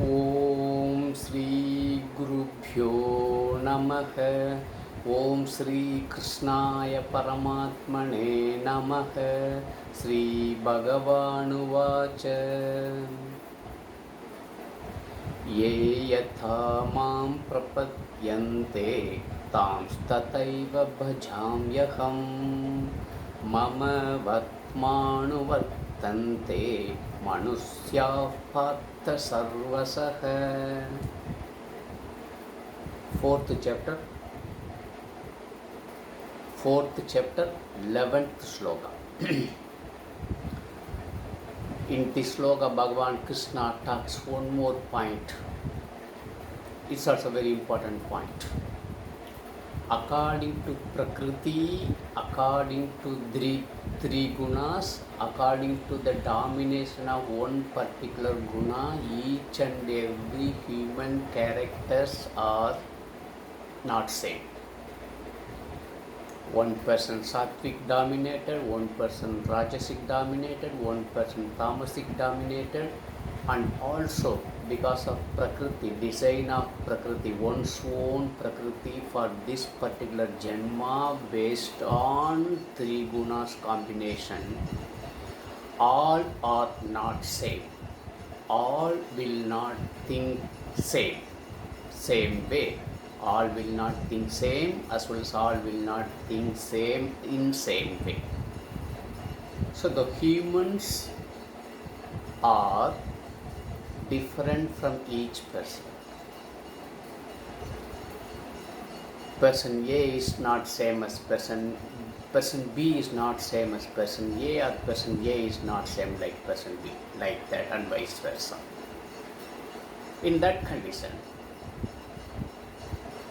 ओम श्री गुरुभ्यो नमः। ओम श्री कृष्णाय परमात्मने नमः। श्री भगवानुवाच ये यथा मां प्रपद्यन्ते तांस्तथैव भजाम्यहम् मम वर्त्मानुवर्तन्ते मनुष्याः पार्थ सर्वशः। Fourth chapter 11th sloka. In this sloka, Bhagavan Krishna talks one more point. It's also a very important point. According to Prakriti, according to three gunas, according to the domination of one particular guna, each and every human characters are not same. One person sattvic dominated, one person rajasic dominated, one person tamasic dominated, and also because of Prakriti, design of Prakriti, one's own Prakriti for this particular Janma based on three gunas combination, all are not same. All will not think same way. All will not think same, as well as all will not think same in same way. So the humans are different from each person. Person A is not same as person B is not same as person A, or person A is not same like person B, like that, and vice versa. In that condition,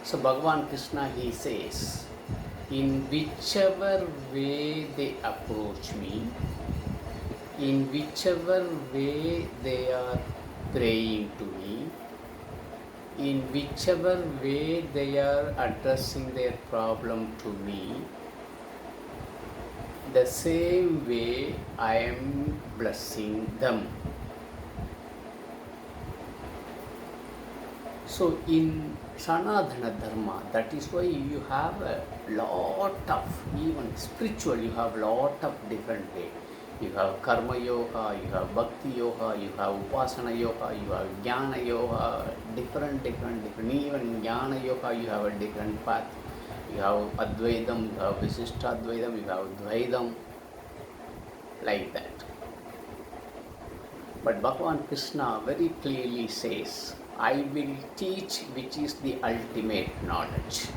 so Bhagavan Krishna, he says, in whichever way they approach me, in whichever way they are praying to me, in whichever way they are addressing their problem to me, the same way I am blessing them. So in Sanatana Dharma, that is why you have a lot of, even spiritual, you have lot of different ways. You have Karma Yoga, you have Bhakti Yoga, you have Upasana Yoga, you have Jnana Yoga, different. Even in Jnana Yoga, you have a different path. You have Advaitam, you have Visishta Advaitam, you have Dvaitam, like that. But Bhagavan Krishna very clearly says, I will teach which is the ultimate knowledge.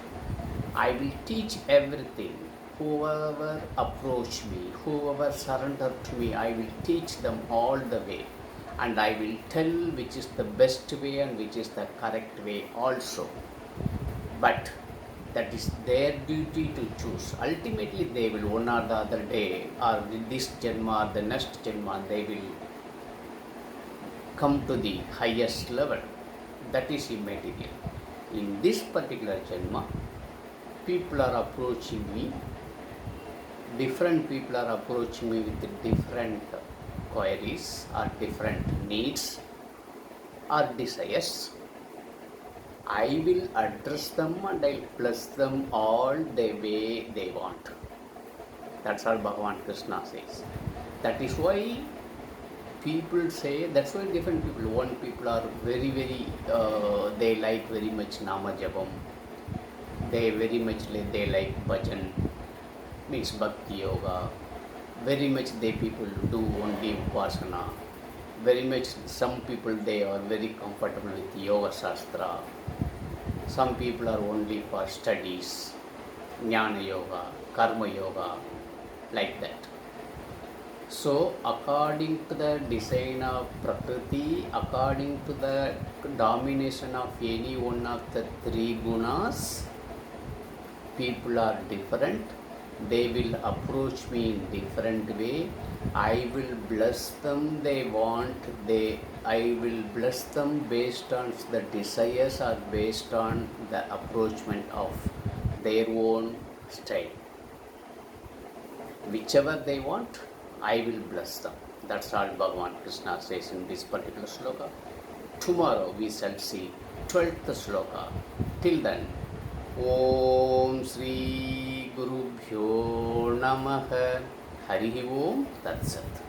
I will teach everything. Whoever approach me, whoever surrender to me, I will teach them all the way. And I will tell which is the best way and which is the correct way also. But that is their duty to choose. Ultimately, they will one or the other day, or this Janma or the next Janma, they will come to the highest level. That is immediately. In this particular Janma, people are approaching me, different people are approaching me with different queries or different needs or desires. I will address them and I will bless them all the way they want. That's all Bhagavan Krishna says. That is why people say, that's why different people, one people are very, they like very much Nama Japam, they very much they like Bhajan, means Bhakti Yoga, very much they people do only Upasana, very much some people they are very comfortable with Yoga Shastra, some people are only for studies, Jnana Yoga, Karma Yoga, like that. So, according to the design of Prakriti, according to the domination of any one of the three gunas, people are different. They will approach me in different way. I will bless them. They want. I will bless them based on the desires or based on the approachment of their own style. Whichever they want, I will bless them. That's all Bhagavan Krishna says in this particular sloka. tomorrow we shall see 12th shloka. Till then, Om Sri Gurubhyo Namaha. Hari Om Tat Sat.